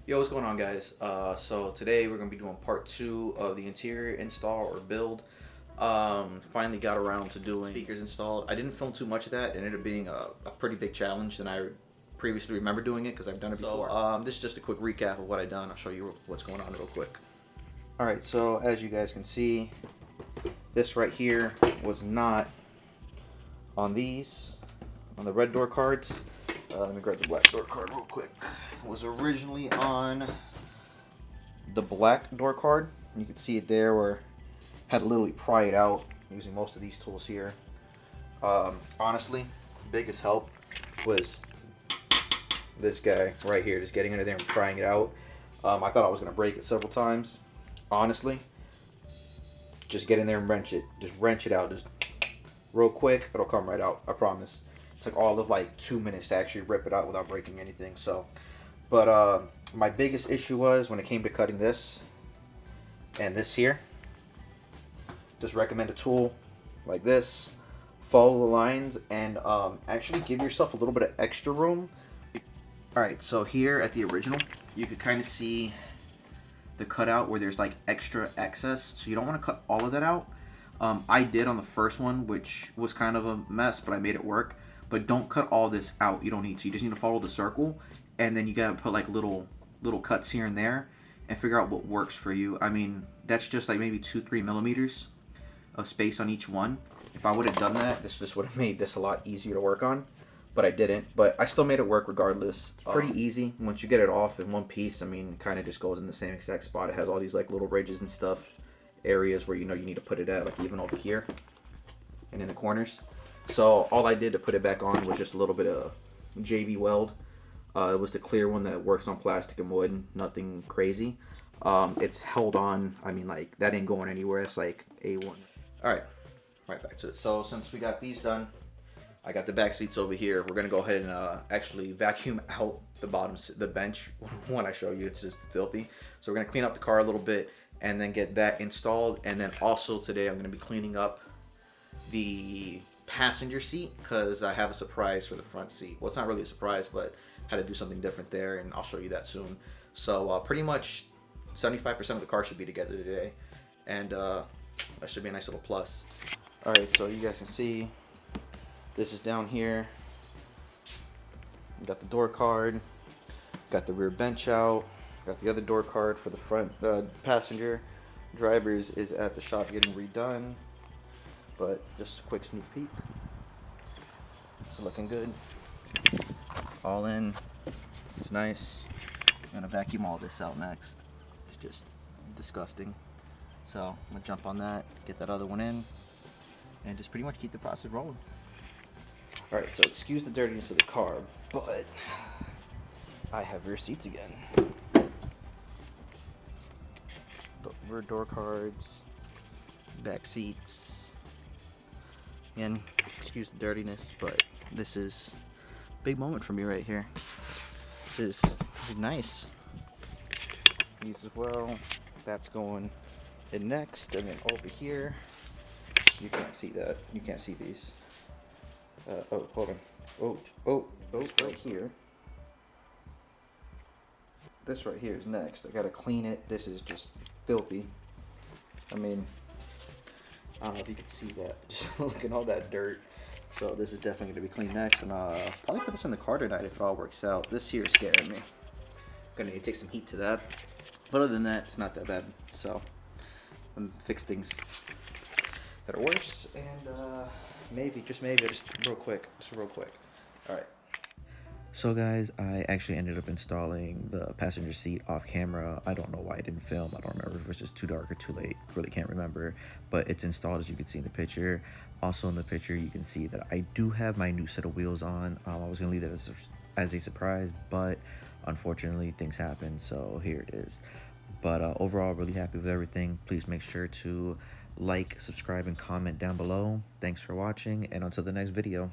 Yo, what's going on, guys? So today we're gonna be doing part two of the interior install or build. Finally got around to doing speakers installed. I didn't film too much of that. It ended up being a pretty big challenge than I previously remember doing it because I've done it before. This is just a quick recap of what I've done. I'll show you what's going on real quick. All right, so as you guys can see, this right here was not on on the red door cards. Let me grab the black door card real quick. It was originally on the black door card. You can see it there where I had to literally pry it out using most of these tools here. Honestly, biggest help was this guy right here, just getting under there and prying it out. I thought I was going to break it several times. Honestly, just get in there and wrench it. Just wrench it out. Just real quick. It'll come right out. I promise. It took all of like 2 minutes to actually rip it out without breaking anything. So, but my biggest issue was when it came to cutting this and this here. Just recommend a tool like this. Follow the lines and actually give yourself a little bit of extra room. Alright, so here at the original, you could kind of see the cutout where there's like extra excess. So you don't want to cut all of that out. I did on the first one, which was kind of a mess, but I made it work. But don't cut all this out. You don't need to. You just need to follow the circle, and then you gotta put like little cuts here and there, and figure out what works for you. I mean, that's just like maybe 2-3 millimeters of space on each one. If I would have done that, this just would have made this a lot easier to work on. But I didn't. But I still made it work regardless. It's pretty easy once you get it off in one piece. I mean, it kind of just goes in the same exact spot. It has all these like little ridges and stuff, areas where you know you need to put it at, like even over here and in the corners. So all I did to put it back on was just a little bit of JV weld. It was the clear one that works on plastic and wood, nothing crazy. It's held on. I mean, like that ain't going anywhere. It's like A1. All right, right back to it. So since we got these done, I got the back seats over here. We're gonna go ahead and actually vacuum out the bottom, the bench. When I show you, it's just filthy. So we're gonna clean up the car a little bit and then get that installed. And then also today, I'm gonna be cleaning up the passenger seat because I have a surprise for the front seat. Well, it's not really a surprise, but had to do something different there, and I'll show you that soon. So pretty much 75% of the car should be together today, and that should be a nice little plus. All right, so you guys can see this is down here. Got the door card, got the rear bench out, got the other door card for the front passenger. Driver's is at the shop getting redone, but just a quick sneak peek. It's looking good. All in. It's nice. I'm gonna vacuum all this out next. It's just disgusting. So I'm gonna jump on that, get that other one in, and just pretty much keep the process rolling. All right, so excuse the dirtiness of the car, but I have rear seats again. Rear door cards, back seats. Again, excuse the dirtiness, but this is a big moment for me right here. This is nice. These as well. That's going in next, and then over here, you can't see that. You can't see these. Oh, hold on. Oh, right here. This right here is next. I gotta clean it. This is just filthy. I mean, I don't know if you can see that. Just look at all that dirt. So this is definitely going to be cleaned next, and probably put this in the car tonight if it all works out. This here is scaring me. Gonna need to take some heat to that. But other than that, it's not that bad. So I'm fix things that are worse, and maybe, just real quick. All right. So guys, I actually ended up installing the passenger seat off camera. I don't know why I didn't film. I don't remember if it was just too dark or too late. Really can't remember. But it's installed, as you can see in the picture. Also in the picture, you can see that I do have my new set of wheels on. I was going to leave that as a surprise, but unfortunately things happen. So here it is. But overall, really happy with everything. Please make sure to like, subscribe, and comment down below. Thanks for watching, and until the next video.